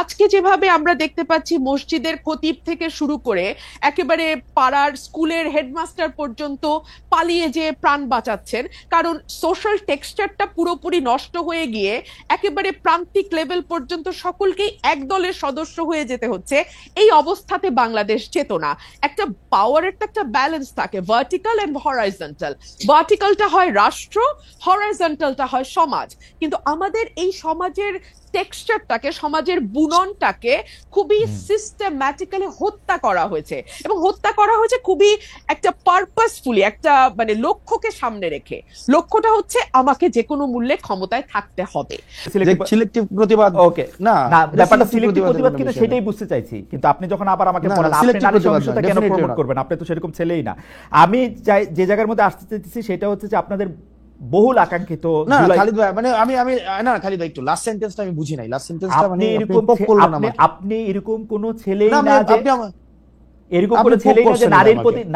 আজকে যেভাবে আমরা দেখতে পাচ্ছি মসজিদের খতিব থেকে শুরু করে একেবারে পাড়ার স্কুলের হেডমাস্টার পর্যন্ত পালিয়ে যেয়ে প্রাণ বাঁচাচ্ছেন, কারণ সোশ্যাল টেক্সচারটা পুরোপুরি নষ্ট হয়ে গিয়ে একেবারে প্রান্তিক লেভেল পর্যন্ত সকলকেই এক দলের সদস্য হয়ে যেতে হচ্ছে। এই অবস্থাতে বাংলাদেশ যেত না। একটা পাওয়ারের তো একটা ব্যালেন্স থাকে, ভার্টিক্যাল এন্ড হরাইজন্টাল। ভার্টিক্যালটা হয় রাষ্ট্র, হরাইজন্টালটা হয় সমাজ। কিন্তু আমাদের এই সমাজের টেক্সচারটাকে, সমাজের বুননটাকে খুবই সিস্টেম্যাটিক্যালি হত্যা করা হয়েছে, এবং হত্যা করা হয়েছে খুবই একটা পারপাসফুলি, একটা মানে লক্ষ্যকে সামনে রেখে। লক্ষ্যটা হচ্ছে আমাকে যে কোনো মূল্যে ক্ষমতায় থাকতে হবে। সিলেক্টিভ প্রতিবাদ, ওকে না ব্যাপারটা সিলেক্টিভ প্রতিবাদ কিনা সেটাই বুঝতে চাইছি। কিন্তু আপনি যখন আবার আমাকে বলেন আপনি নারী সহিংসতা কেন প্রমোট করবেন, আপনি তো সেরকম ছেলেই না। আমি যে জায়গার মধ্যে আসতে চাইছি সেটা হচ্ছে যে আপনাদের বহুল আকাঙ্ক্ষিত খালিদ ভাই, মানে আমি না খালিদ ভাই একটু লাস্ট সেন্টেন্সটা আমি বুঝি নাই। লাস্ট সেন্টেন্সটা মানে আপনি এরকম কোন ছেলেই না যে এরকম কোন ছেলেই না যে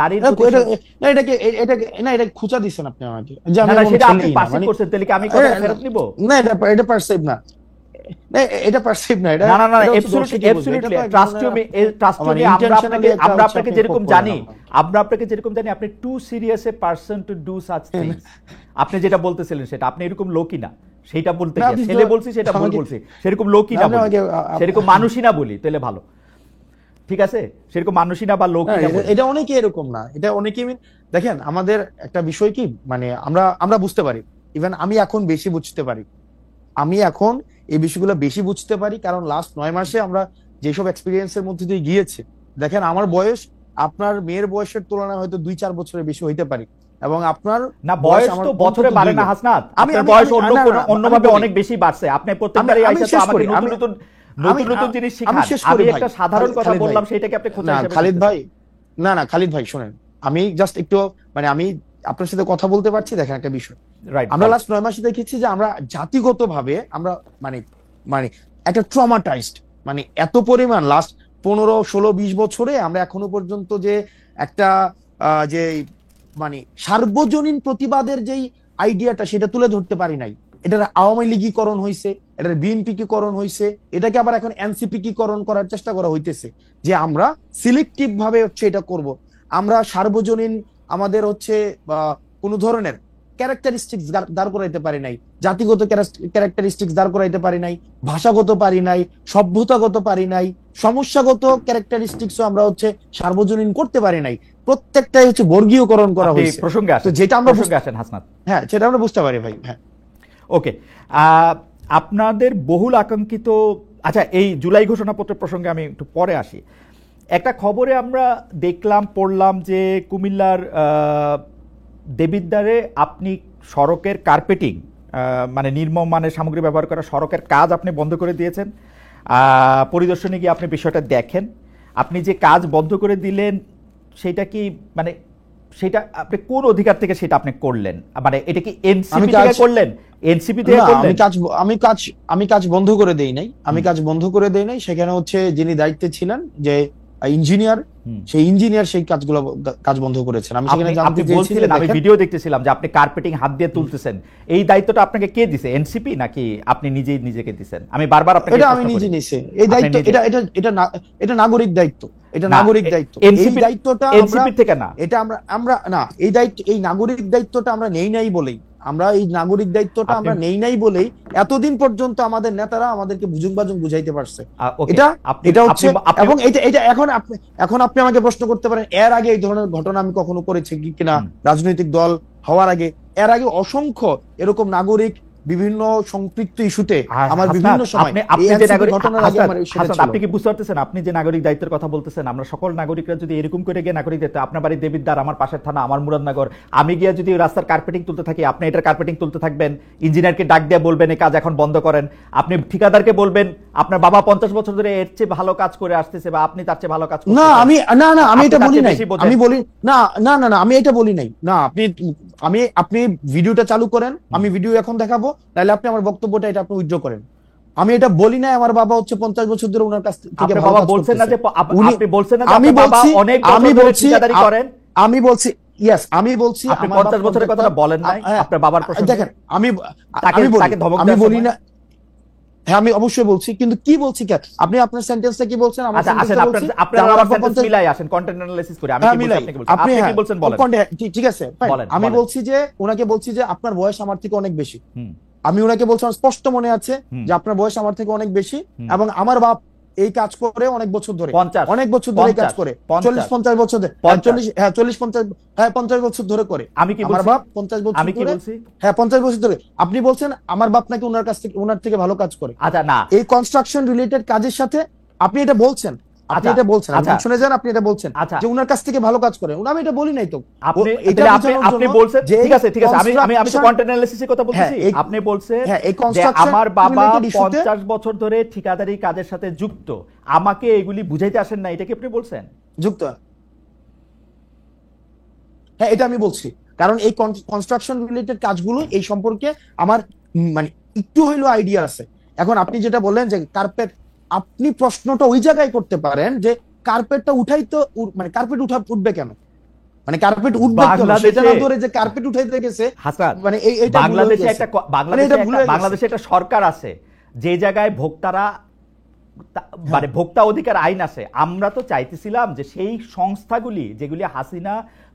নারীর এটা খুঁচা দিচ্ছেন আপনি আমাকে যে আমি সেটা আপনি পাস করছেন, তাহলে কি আমি কথা ফেরত নিব? না এটা পারসিভ না, এটা পারসিভ না, এটা না অ্যাবসলিউটলি ট্রাস্ট মি। আমরা আপনাকে যেরকম জানি আপনি too serious a person to do such things. আপনি যেটা বলতেছিলেন সেটা আপনি এরকম লোকই না, সেটা বলতে গিয়ে ছেলে বলছি সেটা ভুল বলছি। সেরকম লোকই না, সেরকম মানুষই না বলি তাহলে ভালো, ঠিক আছে? সেরকম মানুষই না বা লোকই না, এটা অনেকে এরকম না, এটা অনেকে। দেখেন আমাদের একটা বিষয় কি, মানে আমরা বুঝতে পারি, ইভেন আমি এখন বেশি বুঝতে পারি, আমি এখন এই বিষয়গুলো বেশি বুঝতে পারি, কারণ লাস্ট 9 মাসে আমরা যেসব এক্সপিরিয়েন্সের মধ্যে দিয়ে গিয়েছি। দেখেন আমার বয়স আপনার মেয়ের বয়সের তুলনায় হয়তো 2-4 বছরের বেশি হইতে পারি, এবং আপনার না বয়স তো বছরে বাড়ে না হাসনাত, আপনার বয়স অন্যভাবে অনেক বেশি বাড়ছে। আপনি প্রত্যেকবারই আইসা তো আমাকে নতুন জিনিস শিখান। আমি একটা সাধারণ কথা বললাম, সেটাকে আপনি খোঁচা হিসেবে খালিদ ভাই, না খালিদ ভাই শুনেন, আমি জাস্ট একটু মানে আমি আপনার সাথে কথা বলতে পারছি। দেখেন একটা বিষয়, আমরা লাস্ট 9 মাসে দেখেছি যে আমরা জাতিগতভাবে আমরা মানে একটা ট্রমাটাইজড, মানে এত পরিমাণ লাস্ট 15-16-20 বছরে আমরা এখনো পর্যন্ত যে একটা যে মানে সার্বজনীন প্রতিবাদের যেই আইডিয়াটা সেটা তুলে ধরতে পারি নাই। এটার আওয়ামী লীগীকরণ হয়েছে, এটার বিএনপিকীকরণ হয়েছে, এটাকে আবার এখন এনসিপিকীকরণ করার চেষ্টা করা হইতেছে, যে আমরা সিলেক্টিভ ভাবে হচ্ছে এটা করব। আমরা সার্বজনীন আমাদের হচ্ছে কোন ধরনের ক্যারেক্টারিস্টিক্স দাঁড় করাইতে পারি নাই, জাতিগত ক্যারেক্টারিস্টিক্স দাঁড় করাইতে পারি নাই, ভাষাগত পারি নাই, সভ্যতাগত পারি নাই, সমস্যাগত ক্যারেক্টারিস্টিক্সও আমরা হচ্ছে সার্বজনীন করতে পারি নাই। প্রত্যেকটাই হচ্ছে বর্গীয়করণ করা হয়েছে। প্রসঙ্গে আসেন, যেটা আমরা আসেন হাসনাত, হ্যাঁ সেটা আমরা বুঝতে পারি ভাই। হ্যাঁ ওকে, আপনাদের বহুল আকাঙ্ক্ষিত, আচ্ছা এই জুলাই ঘোষণাপত্র প্রসঙ্গে আমি একটু পরে আসি। একটা খবরে আমরা দেখলাম, পড়লাম যে কুমিল্লার দেবিদ্বারে আপনি সড়কের কার্পেটিং, মানে নির্মম মানের সামগ্রী ব্যবহার করা সড়কের কাজ আপনি বন্ধ করে দিয়েছেন। পরিদর্শনে গিয়ে আপনি বিষয়টা দেখেন। আপনি যে কাজ বন্ধ করে দিলেন সেটা কি মানে সেটা আপনি কোন অধিকার থেকে সেটা আপনি করলেন? মানে এটা কি এনসিপি থেকে করলেন? এনসিপি থেকে করলেন? আমি কাজ বন্ধ করে দেই নাই, সেখানে হচ্ছে যিনি দায়িত্বে ছিলেন যে ইঞ্জিনিয়ার, সেই ইঞ্জিনিয়ার সেই কাজ বন্ধ করেছেন। আমি সেখানে জানতে চেয়েছিলাম, আমি ভিডিও দেখতেছিলাম যে আপনি কার্পেটিং হাত দিয়ে তুলতেছেন। এই দায়িত্বটা আপনাকে কে দিছে? এনসিপি নাকি আপনি নিজেই নিজেকে দিছেন? আমি বারবার আপনাকে এটা আমি নিজে নিছি এই দায়িত্ব। এটা নাগরিক দায়িত্ব, এটা নাগরিক দায়িত্ব। এই দায়িত্বটা এনসিপি থেকে না, এটা আমরা না, এই দায়িত্ব, এই নাগরিক দায়িত্বটা আমরা নেই নাই বলেই, এতদিন পর্যন্ত আমাদের নেতারা আমাদেরকে বুঝাইতে পারছে। এটা হচ্ছে, এবং এটা এখন আপনি আমাকে প্রশ্ন করতে পারেন এর আগে এই ধরনের ঘটনা আমি কখনো করেছি কিনা, রাজনৈতিক দল হওয়ার আগে এর আগে অসংখ্য এরকম নাগরিক বিভিন্ন সম্পৃক্ত ইস্যুতে আমার বিভিন্ন সময় আপনি কি বুঝতে পারতেছেন? আপনি যে নাগরিক দায়িত্বের কথা বলতেছেন, আমরা সকল নাগরিকরা যদি এরকম করে গিয়ে নাগরিক দায়িত্ব, আপনার বাড়ি দেবিদ্বার, আমার পাশের থানা, আমার মুরাদনগর, আমি গিয়ে যদি রাস্তার কার্পেটিং তুলতে থাকি, আপনি এটার কার্পেটিং তুলতে থাকবেন, ইঞ্জিনিয়ারকে ডাক দিয়ে বলবেন এই কাজ এখন বন্ধ করেন, আপনি ঠিকাদারকে বলবেন আপনার বাবা 50 বছর ধরে এর চেয়ে ভালো কাজ করে আসতেছে বা আপনি তার চেয়ে ভালো কাজ করতেছেন। আমি এটা বলি নাই, আমি এটা বলি নাই। না আপনি ভিডিওটা চালু করেন, আমি ভিডিও এখন দেখাবো, তাহলে আপনি আমার বক্তব্যটা এটা আপনি উইথড্র করেন। আমি এটা বলি না আমার বাবা হচ্ছে 50 বছর ধরে ওনার কাছ থেকে বাবা বলছেন না যে আপনি বলছেন না যে আপনি বাবা অনেক বছর ধরে ঠিকাদারি করেন। আমি বলছি ইয়েস, আমি বলছি আপনি 50 বছরের কথাটা বলেন নাই, আপনার বাবার প্রশ্ন দেখেন। আমি বলি না, হ্যাঁ আমি অবশ্যই বলছি, কিন্তু কি বলছি কেন আপনি আপনার সেন্টেন্সটা কি বলছেন? আমার আচ্ছা আসেন, সেন্টেন্সটা আপনার বলছি আপনার যে আমার আমার বাবা সেন্টেন্স 50 মিলাই আসেন, কন্টেন্ট অ্যানালাইসিস করে আমি হ্যাঁ কি বলছি মিলাই আপনি কি বলছেন, আপনি কি বলছেন বলেন। ঠিক আছে fine। বলেন, আমি বলেন। বলছি যে ওনাকে বলছি যে আপনার বয়স আমার থেকে অনেক বেশি। হুম আমি ওনাকে বলছি, আমার স্পষ্ট মনে আছে হুম যে আপনার বয়স আমার থেকে অনেক বেশি, হুম। এবং আমার বাপ এই কাজ করে অনেক বছর ধরে, 50 অনেক বছর ধরে এই কাজ করে, 40-50 বছর ধরে, 40-50 হ্যাঁ 50 বছর ধরে করে। আমি কি আমার বলছি? বাপ 50 বছর আমি কি ধরে, বলছি? হ্যাঁ 50 বছর ধরে। আপনি বলছেন আমার বাপ নাকি ওনার থেকে ভালো কাজ করে। আচ্ছা না, এই কনস্ট্রাকশন রিলেটেড কাজের সাথে আপনি এটা বলছেন, আপনি আচ্ছা, এটা বলছেন, আপনি আচ্ছা। শুনে যান, আপনি এটা বলছেন আচ্ছা। যে ওনার কাছ থেকে ভালো কাজ করে। আমি এটা বলি নাই তো। আপনি এটা তাহলে আপনি বোঝানোর আপনি জন্য বলছেন, যে ঠিক আছে ঠিক আছে, আমি আমি আমি তো construction- কন্টেন্ট অ্যানালিসিসের কথা বলতেছি। হ্যাঁ, আপনি বলছেন হ্যাঁ, এই যে construction আমার বাবা related issue-তে 50 বছর ধরে ঠিকাদারি কাজের সাথে যুক্ত, আমাকে এগুলি বুঝাইতে আসেন না, এটা কি আপনি বলছেন? যুক্ত, হ্যাঁ এটা আমি বলছি। কারণ এই কনস্ট্রাকশন রিলেটেড কাজগুলো এই সম্পর্কে আমার মানে একটু হইলেও আইডিয়া আছে। এখন আপনি যেটা বললেন যে কার্পেট, আপনি প্রশ্নটা ওই জায়গায় করতে পারেন যে কার্পেটটা উঠাই তো মানে কার্পেট উঠবে কেন, মানে কার্পেট উঠবে কেন সেটা না ধরে যে কার্পেট উঠাইতে গেছে। হাসান, মানে এটা বাংলাদেশে একটা বাংলাদেশে একটা সরকার আছে যে জায়গায় ভোক্তারা মানে ভোক্তা অধিকার আইন আছে। আমরা তো চাইতেছিলাম যে সেই সংস্থাগুলি যেগুলি হাসিনা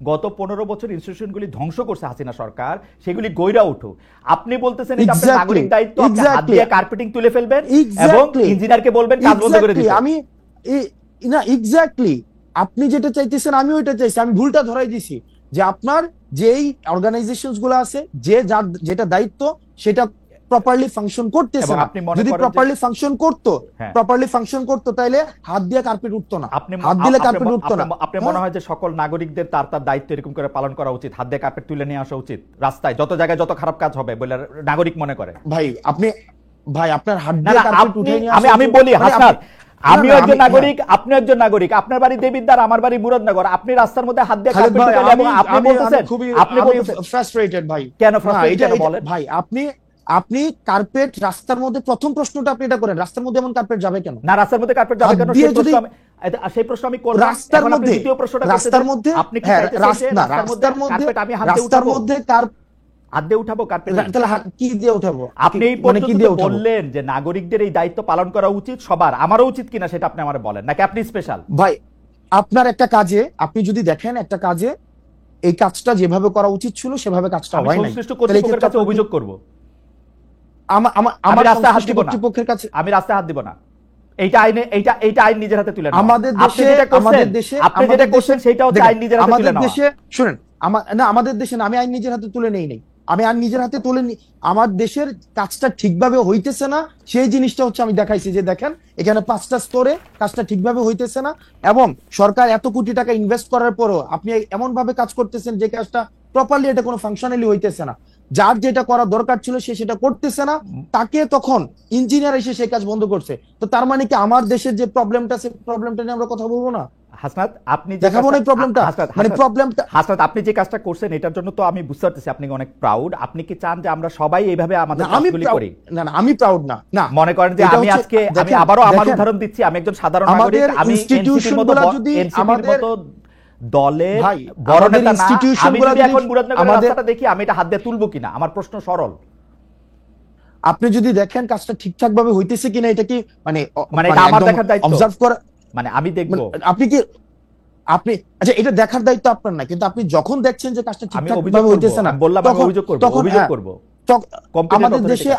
গত 15 বছর ইনস্টিটিউশনগুলি ধ্বংস করছে হাসিনা সরকার, সেগুলি গইরা উঠুক। আপনি বলতেছেন এটা আপনার নাগরিক দায়িত্ব, আপনি হাত দিয়ে কার্পেটিং তুলে ফেলবেন এবং ইঞ্জিনিয়ারকে বলবেন কাজ বন্ধ করে দিতে। আমি না এক্স্যাক্টলি আপনি যেটা চাইতেছেন আমি ওইটা চাইছি। আমি ভুলটা ধরাই দিছি যে আপনার যেই অর্গানাইজেশনস গুলো আছে যেটা দায়িত্ব সেটা প্রপারলি ফাংশন করতেছে না। যদি প্রপারলি ফাংশন করতো তাহলে হাত দিয়ে কার্পেট উঠতো না, হাত দিলে কার্পেট উঠতো না। আপনি মনে হয় যে সকল নাগরিকদের তার তার দায়িত্ব এরকম করে পালন করা উচিত, হাত দিয়ে কার্পেট তুলে নিয়ে আসা উচিত রাস্তায় যত জায়গায় যত খারাপ কাজ হবে বলে নাগরিক মনে করে? ভাই আপনার হাত দিয়ে কার্পেট উঠে নিয়ে আসা, আমি বলি হাসনাত, আমিও একজন নাগরিক, আপনি একজন নাগরিক, আপনার বাড়ি দেবিদ্বার, আমার বাড়ি মুরাদনগর, আপনি রাস্তার মধ্যে হাত দিয়ে কার্পেট তুলে এবং আপনি বলতেছেন ফ্রাস্ট্রেটেড ভাই। কেন ফ্রাস্ট্রেটেড বলেন ভাই? আপনি কার্পেট রাস্তার মধ্যে, প্রথম প্রশ্নটা আপনি এটা করেন, রাস্তার মধ্যে এমন কার্পেট যাবে কেন? না রাস্তার মধ্যে কার্পেট যাবে কেন সেই প্রশ্ন আমি করব। রাস্তার মধ্যে, দ্বিতীয় প্রশ্নটা রাস্তার মধ্যে আপনি কি চাইতেছেন যে রাস্তার মধ্যে আমি হাত দিয়ে উঠাবো কার্পেট? তাহলে কি দিয়ে উঠাবো? আপনি এই পর্যন্ত বললেন যে নাগরিকদের এই দায়িত্ব পালন করা উচিত সবার, আমারও উচিত কিনা সেটা আপনি আমারে বলেন, নাকি আপনি স্পেশাল? ভাই আপনার একটা কাজে, আপনি যদি দেখেন একটা কাজে এই কাজটা যেভাবে করা উচিত ছিল সেভাবে কাজটা হয় নাই, সংশ্লিষ্ট কর্তৃপক্ষের কাছে অভিযোগ করব। আমার রাস্তায় হাত দিব না, কর্তৃপক্ষের কাছে আমি রাস্তায় হাত দিব না। এইটা আইন নিজের হাতে তুলে নাও। আমাদের দেশে আপনি যেটা করছেন সেটা হচ্ছে আইন নিজের হাতে তুলে নাও। আমাদের দেশে শুনেন, আমাদের দেশে না, আমি আইন নিজের হাতে তুলে নেই নাই, আমি আইন নিজের হাতে তুলে নি। আমার দেশের কাজটা ঠিকভাবে হইতেছে না সেই জিনিসটা হচ্ছে আমি দেখাইছি যে দেখেন এখানে 5টা স্তরে কাজটা ঠিকভাবে হইতেছে না, এবং সরকার এত কোটি টাকা ইনভেস্ট করার পরও আপনি এমন ভাবে কাজ করতেছেন যে কাজটা প্রপারলি, এটা কোনো ফাংশনালি হইতেছে না। যার যেটা করা দরকার ছিল সে সেটা করতেছে না, তাকে তখন ইঞ্জিনিয়ার এসে সেই কাজ বন্ধ করছে। তো তার মানে কি আমার দেশের যে প্রবলেমটা, সেই প্রবলেমটা নিয়ে আমরা কথা বলবো না? হাসনাত, আপনি দেখাবো না প্রবলেমটা, মানে প্রবলেমটা। হাসনাত, আপনি যে কাজটা করছেন এটার জন্য তো আমি বুঝতে পারতেছি আপনি অনেক প্রাউড। আপনি কি চান যে আমরা সবাই এইভাবে আমাদের কাজগুলি করি? না আমি প্রাউড না। না মনে করেন যে আমি আজকে, আমি আবারও আমার উদাহরণ দিচ্ছি, আমি একজন সাধারণ নাগরিক, আমি এনসিপির মতো দলের বড় নেতা না, আমি যদি এখন মুরাদনগরের রাস্তাটা দেখি আমি এটা হাত দিয়ে তুলবো কিনা, আমার প্রশ্ন সরল। আপনি যদি দেখেন কাজটা ঠিকঠাক ভাবে হইতেছে কিনা, এটা কি মানে এটা আমার দেখার দায়িত্ব, অবজার্ভ করা, মানে আমি দেখবো। আপনি আচ্ছা এটা দেখার দায়িত্ব আপনার না, কিন্তু আপনি যখন দেখছেন যে কাজটা ঠিকঠাক ভাবে হইতেছে না, বললাম আমি অভিযোগ করব। আমাদের দেশে,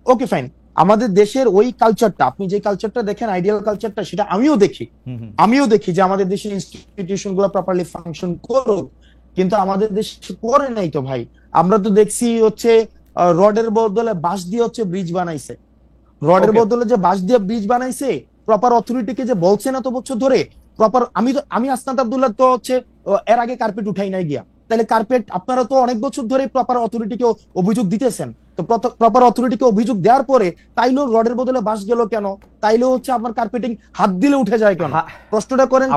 ওকে ফাইন, আমাদের দেশের ওই কালচারটা, আপনি যে কালচারটা দেখেন আইডিয়াল কালচারটা, সেটা আমিও দেখি যে আমাদের দেশের ইনস্টিটিউশন গুলো প্রপারলি ফাংশন করুক, কিন্তু আমাদের দেশে করে নাই তো ভাই। আমরা তো দেখছি হচ্ছে রডের বদলে বাঁশ দিয়ে হচ্ছে ব্রিজ বানাইছে, রডের বদলে যে বাঁশ দিয়ে ব্রিজ বানাইছে, প্রপার অথরিটিকে যে বলছে না তো বছর ধরে প্রপার। আমি আসনাত আব্দুল্লাহ তো হচ্ছে এর আগে কার্পেট উঠাই নাই গিয়া, তাহলে কার্পেট আপনারা তো অনেক বছর ধরে প্রপার অথরিটিকে অভিযোগ দিতেছেন, তো প্রপার অথরিটিকে অভিযোগ দেওয়ার পরে তাইলেও রডের বদলে বাঁশ গেল কেন? তাইলেও হচ্ছে আপনার কার্পেটিং হাত দিলে উঠে যায় কেন? প্রশ্নটা করেন।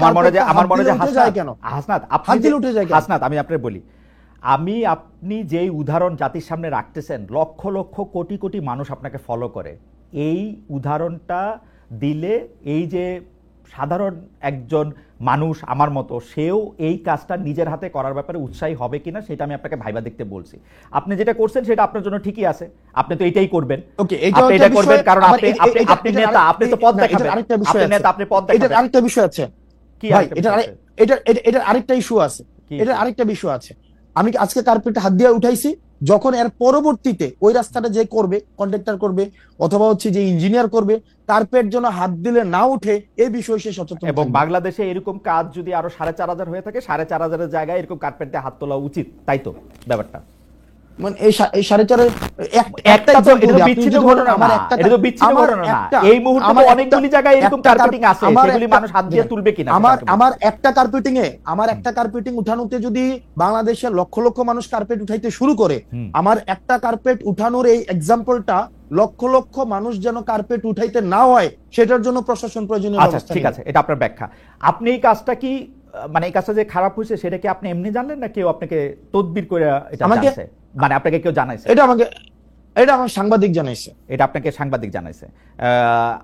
আমার মনে হয় কেন হাসনাত, হাত দিলে উঠে যায় কেন? হাসনাত, আমি আপনাকে বলি, আপনি যেই উদাহরণ জাতির সামনে রাখতেছেন, লক্ষ লক্ষ কোটি কোটি মানুষ আপনাকে ফলো করে, এই উদাহরণটা দিলে এই যে সাধারণ একজন মানুষ আমার মতো সেও এই কাজটা নিজের হাতে করার ব্যাপারে উৎসাহী হবে কিনা সেটা আমি আপনাকে ভাইবা দেখতে বলছি। আপনি যেটা করছেন সেটা আপনার জন্য ঠিকই আছে, আপনি তো এটাই করবেন, আপনি এটা করবেন কারণ আপনি নেতা, আপনি তো পদ দেখাবেন, আপনি নেতা, আপনি পদ দেখাবেন। এটার আরেকটা বিষয় আছে কি ভাই, এটার আরেকটা ইস্যু আছে, এটার আরেকটা বিষয় আছে। আমি আজকে কার্পেটে হাত দিয়ে উঠাইছি, যখন এর পরবর্তীতে ওই রাস্তাটা যে করবে, কন্ট্রাক্টর করবে অথবা হচ্ছে যে ইঞ্জিনিয়ার করবে, কার্পেট যেন হাত দিলে না উঠে এই বিষয়ে সে সচেতন। এবং বাংলাদেশে এরকম কাজ যদি আরো 4,500 হয়ে থাকে, 4,500 জায়গায় এরকম কার্পেট দিয়ে হাত তোলা উচিত, তাই তো ব্যাপারটা? মানে এই 4.5 একটা তো এটা বিচ্ছিন্ন ঘটনা না, এটা তো বিচ্ছিন্ন ঘটনা না। এই মুহূর্তে তো অনেকগুলি জায়গায় এরকম কার্পেটিং আছে, সেগুলি মানুষ হাত দিয়ে তুলবে কিনা? আমার একটা কার্পেটিং উঠানোতে যদি বাংলাদেশের লক্ষ লক্ষ মানুষ কার্পেট উঠাইতে শুরু করে, আমার একটা কার্পেট উঠানোর এই এক্সাম্পলটা লক্ষ লক্ষ মানুষ যেন কার্পেট উঠাইতে না হয় সেটার জন্য প্রশাসন প্রয়োজনীয় ব্যবস্থা। আচ্ছা ঠিক আছে, এটা আপনার ব্যাখ্যা। আপনি এই কাজটা কি, মানে এই কাজটা যে খারাপ হয়েছে সেটা কি আপনি এমনি জানলেন না কেউ আপনাকে তদবির করে এটা জানাইছে? মানে আপনাকে কেউ জানাইছে? এটা আমার সাংবাদিক জানাইছে। এটা আপনাকে সাংবাদিক জানাইছে।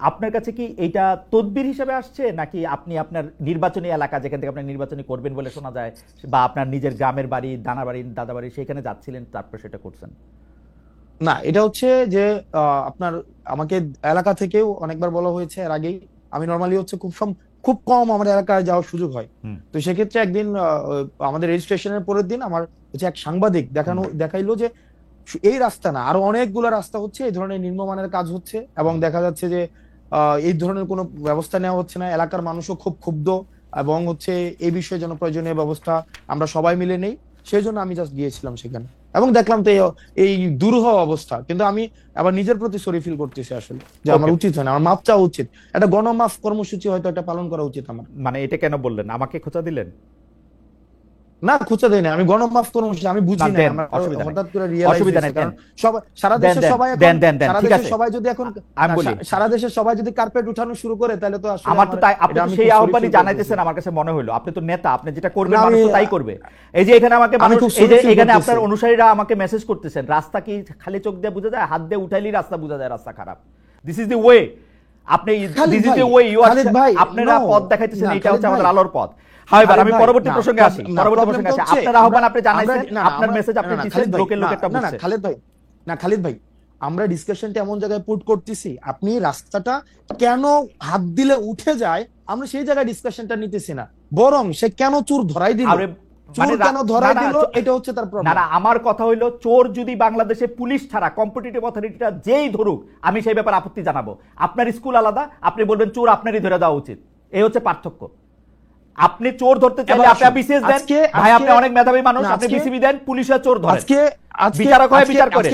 আপনার কাছে কি এটা তদবির হিসেবে আসছে, নাকি আপনি আপনার নির্বাচনী এলাকা যেখান থেকে আপনি নির্বাচনী করবেন বলে শোনা যায়, বা আপনার নিজের গ্রামের বাড়ি, দানা বাড়ি, দাদা বাড়ি, সেখানে যাচ্ছিলেন তারপর সেটা করছেন? না, এটা হচ্ছে যে আপনার আমাকে এলাকা থেকেও অনেকবার বলা হয়েছে এর আগেই। আমি নরমালি হচ্ছে খুব কম আমার এলাকায় যাওয়ার সুযোগ হয়। তো সেক্ষেত্রে একদিন আমাদের রেজিস্ট্রেশনের পরের দিন আমার হচ্ছে এক সাংবাদিক দেখাইলো যে এই রাস্তা না, আরো অনেকগুলো রাস্তা হচ্ছে এই ধরনের নিম্নমানের কাজ হচ্ছে, এবং দেখা যাচ্ছে যে এই ধরনের কোনো ব্যবস্থা নেওয়া হচ্ছে না। এলাকার মানুষও খুব ক্ষুব্ধ, এবং হচ্ছে এই বিষয়ে যেন প্রয়োজনীয় ব্যবস্থা আমরা সবাই মিলে নেই। সেই জন্য আমি জাস্ট গিয়েছিলাম সেখানে, এবং দেখলাম তো এই দুরূহ অবস্থা। কিন্তু আমি আবার নিজের প্রতি সরি ফিল করতেছি আসলে, যে আমার উচিত হয় না, আমার মাপ চাওয়া উচিত। একটা গণমাফ কর্মসূচি হয়তো এটা পালন করা উচিত আমার। মানে এটা কেন বললেন? আমাকে খোঁচা দিলেন? না, খুঁজে দেয় না, আমি গণমাফ কর্মসূচি আমি বুঝি না, হঠাৎ করে রিয়েলাইজ, কারণ সারা দেশের সবাই যদি এখন সারা দেশের সবাই যদি কার্পেট উঠানো শুরু করে, তাহলে তো আসলে আমার তো তাই, আপনি সেই আহ্বানই জানাইতেছেন আমার কাছে মনে হলো। আপনি তো নেতা, আপনি যেটা করবেন মানুষ তো তাই করবে। এই যে এখানে আমাকে মানুষ, এই যে এখানে আপনার অনুসারীরা আমাকে মেসেজ করতেছেন, রাস্তা কি খালি চোখ দিয়ে বোঝা যায়? হাত দিয়ে উঠাইলেই রাস্তা বোঝা যায় রাস্তা খারাপ। This is the way. আপনি this is the way you are, আপনারা পথ দেখাইতেছেন, এটা হচ্ছে আমাদের আলোর পথ। আমি পরবর্তী প্রসঙ্গে আসি। আপনার আহ্বান আপনি জানাইছেন, আপনার মেসেজ আপনি দিচ্ছেন, লোকের লোকেরটা বুঝছে। খালিদ ভাই, আমরা ডিসকাশনটা এমন জায়গায় পুট করতেছি, আপনি রাস্তাটা কেন হাত দিলে উঠে যায় আমরা সেই জায়গায় ডিসকাশনটা নিতেছি না, বরং সে কেন চোর ধরাই দিল, এটা হচ্ছে তার প্রবলেম। না, আমার কথা হইলো, চোর যদি বাংলাদেশে পুলিশ ছাড়া কম্পিটিটিভ অথরিটিটা যেই ধরুক, আমি সেই ব্যাপারে আপত্তি জানাবো। আপনার স্কুল আলাদা, আপনি বলবেন চোর আপনারই ধরে দেওয়া উচিত, এই হচ্ছে পার্থক্য। আপনি চোর ধরতে চাইলে আপনি বিসিএস দেন, ভাই আপনি অনেক মেধাবী মানুষ, আপনি বিসিবি দেন, পুলিশের চোর ধরে, বিচারক হয় বিচার করে।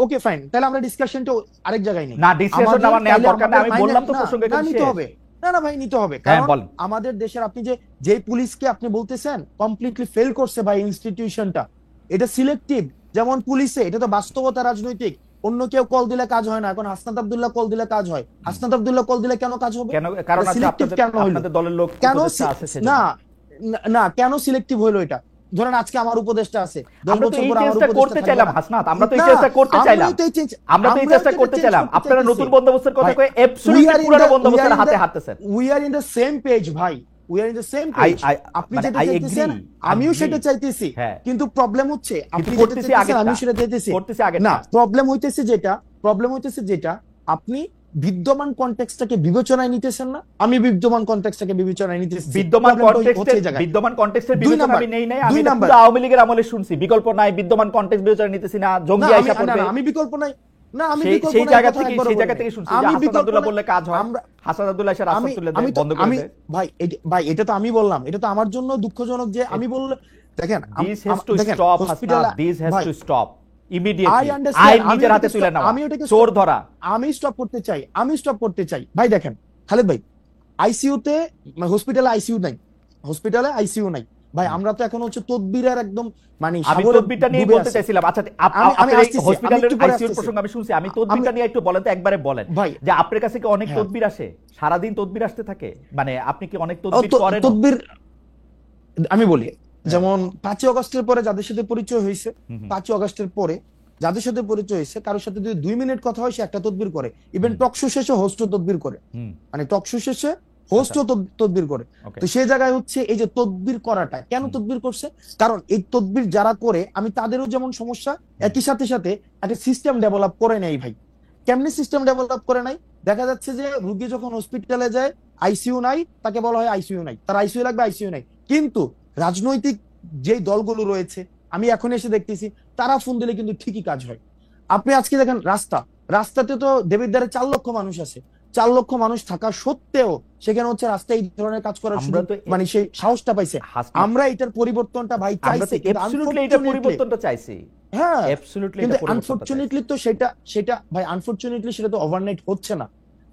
ওকে ফাইন, তাহলে আমরা ডিসকাশনটা আরেক জায়গায় নেই। না, ডিসকাশন আমার নেওয়ার দরকার নেই, আমি বললাম তো প্রসঙ্গে নিতে হবে। না ভাই, নিতে হবে, কারণ আমাদের দেশের আপনি যে পুলিশকে আপনি বলতেছেন কমপ্লিটলি ফেল করছে ভাই ইনস্টিটিউশনটা, এটা সিলেক্টিভ। যেমন পুলিশে এটা তো বাস্তবতা, রাজনৈতিক। অন্য কেউ কল দিলে কাজ হয় না, এখন হাসনাত আব্দুল্লাহ কল দিলে কাজ হয়। হাসনাত আব্দুল্লাহ কল দিলে কেন কাজ হবে? কারণ আপনাদের দলের লোক আছে। না, কেন সিলেক্টিভ হইলো এটা? ধরেন আজকে আমার উপদেষ্টা আছে, আমরা তো এই চেষ্টা করতে চাইলাম হাসনাত, আমরা তো এই চেষ্টা করতে চাইলাম, আপনারা নতুন বন্দোবস্তের কথা কয়ে অ্যাবসলিউটলি পুরনো বন্দোবস্তের হাতে হাঁটতেছেন। We are in the same page ভাই, we are in the same page. আপনি যেটা চাইতেছেন আমিও সেটা চাইতেছি, কিন্তু প্রবলেম হচ্ছে আপনি যেটা চাইতেছেন আমি সেটা চাইতেছি না। প্রবলেম হইতেছে যেটা আপনি বিদ্যমান কনটেক্সটটাকে বিবেচনায় নিতেছেন না, আমি বিদ্যমান কনটেক্সটটাকে বিবেচনায় নিতেছি। বিদ্যমান কনটেক্সটের বিবেচনা আমি নেই নাই, আমি পুরো আওয়ামী লীগের আমলে শুনছি বিকল্প নাই, বিদ্যমান কনটেক্সট বিবেচনা নিতেছি না, জঙ্গি আইসা করবে। আমি বিকল্প নাই, না আমি সেই জায়গা থেকে শুনছি যে হাসান আব্দুল্লাহ বললে কাজ হয়, হাসান আব্দুল্লাহ এসে রাস্তা তুলে দেয়, বন্ধ করে দেয়। ভাই এটা তো আমি বললাম, এটা তো আমার জন্য দুঃখজনক যে আমি বললে দেখেন, this has to stop Hasnat, this has to stop immediately. আইন নিজের হাতে তুলে নাও, চোর ধরা। আমি স্টপ করতে চাই ভাই। দেখেন খালেদ ভাই, আইসিইউতে হসপিটালে আইসিইউ নাই ভাই। আমরা তো এখন হচ্ছে তদবিরের একদম মানে আমি তদবিরটা নিয়ে বলতে চাইছিলাম। আচ্ছা, আমি হসপিটালের আইসিইউর প্রসঙ্গ আমি শুনছি, আমি তদবিরটা নিয়ে একটু বলেন তো, একবারে বলেন যে আপনার কাছে কি অনেক তদবির আসে? সারা দিন তদবির আসতে থাকে, মানে আপনি কি অনেক তদবির করেন? তদবির আমি বলি, যেমন 5 আগস্টের পরে যাদের সাথে পরিচয় হয়েছে, 5 আগস্টের পরে যাদের সাথে পরিচয় হয়েছে, কারোর সাথে যদি 2 মিনিট কথা হয় সে একটা তদবির করে। ইভেন টকশো শেষে হোস্ট তদবির করে, মানে টকশো শেষে হোস্টও তদবির করে। তো সেই জায়গায় হচ্ছে এই যে তদবির করাটা কেন তদবির করছে, কারণ এই তদবির যারা করে আমি তাদেরও যেমন সমস্যা, একই সাথে সাথে একটা সিস্টেম ডেভেলপ করে নেই ভাই। কেমনি সিস্টেম ডেভেলপ করে নাই, দেখা যাচ্ছে যে রুগী যখন হসপিটালে যায় আইসিইউ নাই, তাকে বলা হয় আইসিইউ নাই, তার আইসিইউ লাগবে, আইসিইউ নাই। কিন্তু রাজনৈতিক যেই দলগুলো রয়েছে আমি এখন এসে দেখতেছি তারা ফোন দিলে কিন্তু ঠিকই কাজ হয়। আপনি আজকে দেখেন রাস্তাতে তো দেবিদ্বারে 4 লক্ষ মানুষ আছে, 4 লক্ষ মানুষ থাকা সত্ত্বেও সেখানে হচ্ছে রাস্তায় এই ধরনের কাজ করার মানে সেই সাহসটা পাইছে। আমরা এটার পরিবর্তনটা ভাই চাইছি, পরিবর্তনটা চাইছি, হ্যাঁ কিন্তু আনফরচুনেটলি তো সেটা ভাই আনফরচুনেটলি সেটা তো ওভারনাইট হচ্ছে না,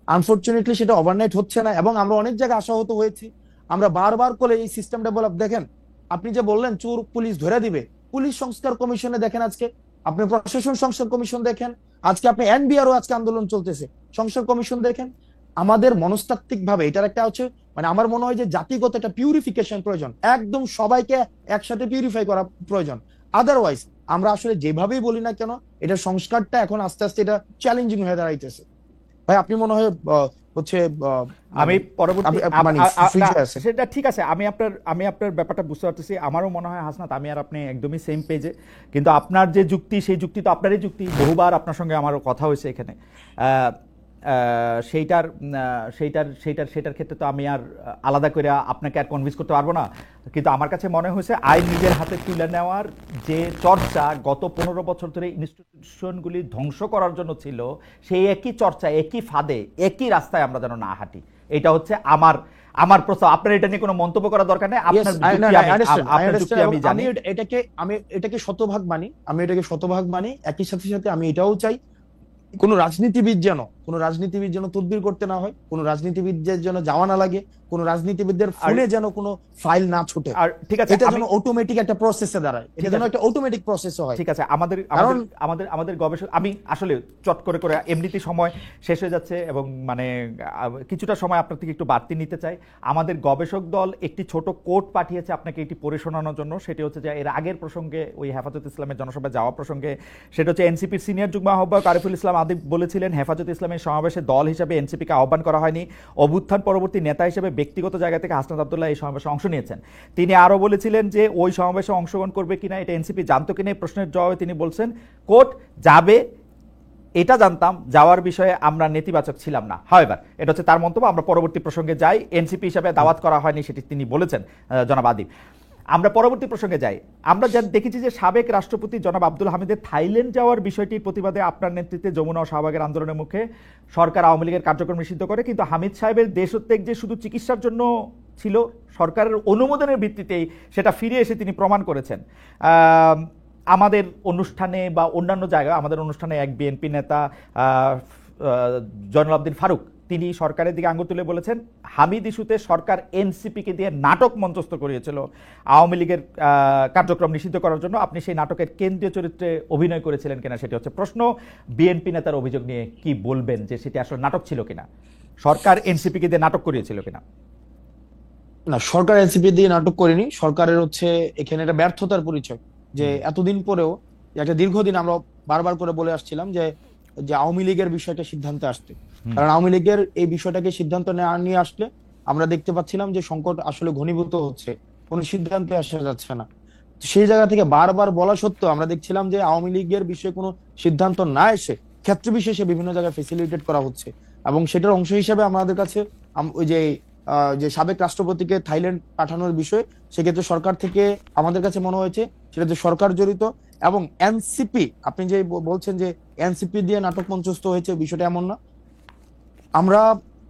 আনফরচুনেটলি সেটা ওভারনাইট হচ্ছে না। এবং আমরা অনেক জায়গায় আশাহত হয়েছি, আমরা বারবার করে এই সিস্টেম ডেভেলপ। দেখেন আপনি যে বললেন চোর পুলিশ ধরে দিবে, পুলিশ সংস্কার কমিশনে দেখেন, আজকে আপনি প্রশাসন সংস্কার কমিশন দেখেন, আজকে আপনি এনবিআরও আজকে আন্দোলন চলতেছে, সংস্কার কমিশন দেখেন। আমাদের মনস্তাত্ত্বিক ভাবে এটার একটা হচ্ছে মানে আমার মনে হয় যে জাতিগত একটা পিউরিফিকেশন প্রয়োজন, একদম সবাইকে একসাথে পিউরিফাই করা প্রয়োজন। আদারওয়াইজ আমরা আসলে যেভাবেই বলি না কেন এটা সংস্কারটা এখন আস্তে আস্তে এটা চ্যালেঞ্জিং হয়ে দাঁড়াইতেছে। ভাই আপনি মনে হয় হচ্ছে আমি পরবর্তী সেটা ঠিক আছে, আমি আপনার ব্যাপারটা বুঝতে পারতেছি। আমারও মনে হয় হাসনাত আমি আর আপনি একদমই সেম পেজে, কিন্তু আপনার যে যুক্তি সেই যুক্তি তো আপনারই যুক্তি, বহুবার আপনার সঙ্গে আমারও কথা হয়েছে এখানে। সেইটার ক্ষেত্রে তো আমি আর আলাদা করে আপনাকে আর কনভিন্স করতে পারবো না। কিন্তু আমার কাছে মনে হয়েছে আইন নিজের হাতে তুলে নেওয়ার যে চর্চা গত 15 বছর ধরে ইনস্টিটিউশনগুলি ধ্বংস করার জন্য ছিল, সেই একই চর্চা, একই ফাঁদে, একই রাস্তায় আমরা যেন না হাঁটি, এটা হচ্ছে আমার প্রস্তাব। আপনার এটা নিয়ে কোনো মন্তব্য করার দরকার নেই, আপনার যুক্তি আমি জানি। আমি এটাকে শতভাগ মানি, একই সাথে সাথে আমি এটাও চাই কোন রাজনীতিবিদ যেন তদবির করতে না হয়, কোন রাজনীতিবিদদের যেন যাওয়া না লাগে, কোন রাজনীতিবিদদের ফোনে যেন কোনো ফাইল না ছুটে। আর ঠিক আছে, এটা যেন অটোমেটিক একটা প্রসেসে দাঁড়ায়, এটা যেন একটা অটোমেটিক প্রসেস হয়। ঠিক আছে, আমাদের গবেষক, আমি আসলে চট করে এমনিতে সময় শেষ হয়ে যাচ্ছে এবং মানে কিছুটা সময় আপনার থেকে একটু বাড়তি নিতে চাই। আমাদের গবেষক দল একটি ছোট কোট পাঠিয়েছে আপনাকে এটি পড়ে শোনানোর জন্য। সেটি হচ্ছে যে এর আগের প্রসঙ্গে, ওই হেফাজত ইসলামের জনসভায় যাওয়া প্রসঙ্গে, সেটা হচ্ছে এনসিপির সিনিয়র যুগ্ম আহ্বায়ক আরিফুল ইসলাম আদিব বলেছিলেন, হেফাজত ইসলামের সমাবেশে দল হিসেবে এনসিপিকে আহ্বান করা হয়নি, অভ্যুত্থান পরবর্তী নেতা হিসেবে ব্যক্তিগত জায়গা থেকে হাসনাত আব্দুল্লাহ এই সমাবেশে অংশ নিয়েছেন। তিনি আরও বলেছিলেন যে ওই সমাবেশে অংশগ্রহণ করবে কিনা এটা এনসিপি জানতো কিনা, এই প্রশ্নের জবাবে তিনি বলছেন কোট যাবে এটা জানতাম, যাওয়ার বিষয়ে আমরা নেতিবাচক ছিলাম না। হাওয়েভার, এটা হচ্ছে তার মন্তব্য। আমরা পরবর্তী প্রসঙ্গে যাই। এনসিপি হিসাবে দাওয়াত করা হয়নি সেটি তিনি বলেছেন জনাব আদিব। আমরা পরবর্তী প্রসঙ্গে যাই। আমরা যা দেখেছি যে সাবেক রাষ্ট্রপতি জনাব আব্দুল হামিদের থাইল্যান্ড যাওয়ার বিষয়টির প্রতিবাদে আপনার নেতৃত্বে যমুনা ও শাহবাগের আন্দোলনের মুখে সরকার আওয়ামী লীগের কার্যক্রম নিষিদ্ধ করে, কিন্তু হামিদ সাহেবের দেশত্যাগ যে শুধু চিকিৎসার জন্য ছিল, সরকারের অনুমোদনের ভিত্তিতেই সেটা ফিরে এসে তিনি প্রমাণ করেছেন। আমাদের অনুষ্ঠানে বা অন্যান্য জায়গায়, আমাদের অনুষ্ঠানে এক বিএনপি নেতা জয়নুল আবদিন ফারুক তিনি সরকারের দিকে আঙুল তুলে বলেছেন হামিদ ইস্যুতে সরকার এনসিপিকে দিয়ে নাটক মঞ্চস্থ করিয়েছিল আওয়ামী লীগের কার্যক্রম নিষিদ্ধ করার জন্য। আপনি সেই নাটকের কেন্দ্রীয় চরিত্রে অভিনয় করেছিলেন কিনা সেটি হচ্ছে প্রশ্ন। বিএনপি নেতার অভিযোগ নিয়ে কি বলবেন, যে সেটি আসলে নাটক ছিল কিনা, সরকার এনসিপিকে দিয়ে নাটক করিয়েছিল কিনা? না, সরকার এনসিপি দিয়ে নাটক করেনি। সরকারের হচ্ছে এখানে একটা ব্যর্থতার পরিচয়, যে এতদিন পরেও একটা দীর্ঘদিন আমরা বারবার করে বলে আসছিলাম যে আওয়ামী লীগের বিষয়টা সিদ্ধান্তে আসতে, কারণ আওয়ামী লীগের এই বিষয়টাকে সিদ্ধান্ত নিয়ে আসলে আমরা দেখতে পাচ্ছিলাম যে সংকট আসলে ঘনীভূত হচ্ছে, কোন সিদ্ধান্তে আসা যাচ্ছে না। সেই জায়গা থেকে বারবার বলা সত্ত্বেও আমরা দেখছিলাম যে আওয়ামী লীগের বিষয়ে কোনো সিদ্ধান্ত না এসে ক্ষেত্র বিশেষে বিভিন্ন জায়গায় ফেসিলিটেট করা হচ্ছে, এবং সেটার অংশ হিসেবে আমাদের কাছে ওই যে সাবেক রাষ্ট্রপতিকে থাইল্যান্ড পাঠানোর বিষয়, সেক্ষেত্রে সরকার থেকে আমাদের কাছে মনে হয়েছে সেটা যে সরকার জড়িত। এবং এনসিপি, আপনি যে বলছেন যে এনসিপি দিয়ে নাটক মঞ্চস্থ হয়েছে, বিষয়টা এমন না।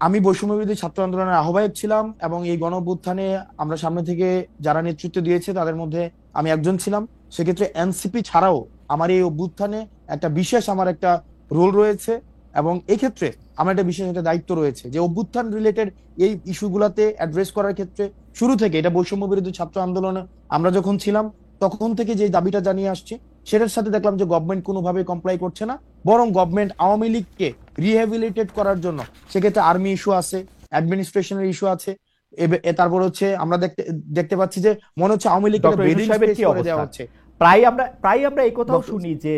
আমি বৈষম্য বিরোধী ছাত্র আন্দোলনের আহ্বায়ক ছিলাম, এবং এই গণঅভ্যুত্থানে আমরা সামনে থেকে যারা নেতৃত্ব দিয়েছে তাদের মধ্যে আমি একজন ছিলাম। সেক্ষেত্রে এনসিপি ছাড়াও আমার এই অভ্যুত্থানে একটা বিশেষ আমার একটা রোল রয়েছে, এবং এই ক্ষেত্রে আমার একটা বিশেষ একটা দায়িত্ব রয়েছে যে অভ্যুত্থান রিলেটেড এই ইস্যুগুলাতে অ্যাড্রেস করার ক্ষেত্রে শুরু থেকে, এটা বৈষম্য বিরোধী ছাত্র আন্দোলনে আমরা যখন ছিলাম তখন থেকে যে দাবিটা জানিয়ে আসছি, সেটার সাথে দেখলাম যে গভর্নমেন্ট কোনোভাবে কমপ্লাই করছে না, বরং গভর্নমেন্ট আওয়ামী লীগকে রিহ্যাবিলিটেট করার জন্য সেক্ষেত্রে আর্মি ইস্যু আছে, অ্যাডমিনিস্ট্রেশনের ইস্যু আছে, তারপর হচ্ছে আমরা দেখতে পাচ্ছি যে মনে হচ্ছে আওয়ামী লীগকে প্রায় আমরা এই কথাও শুনি যে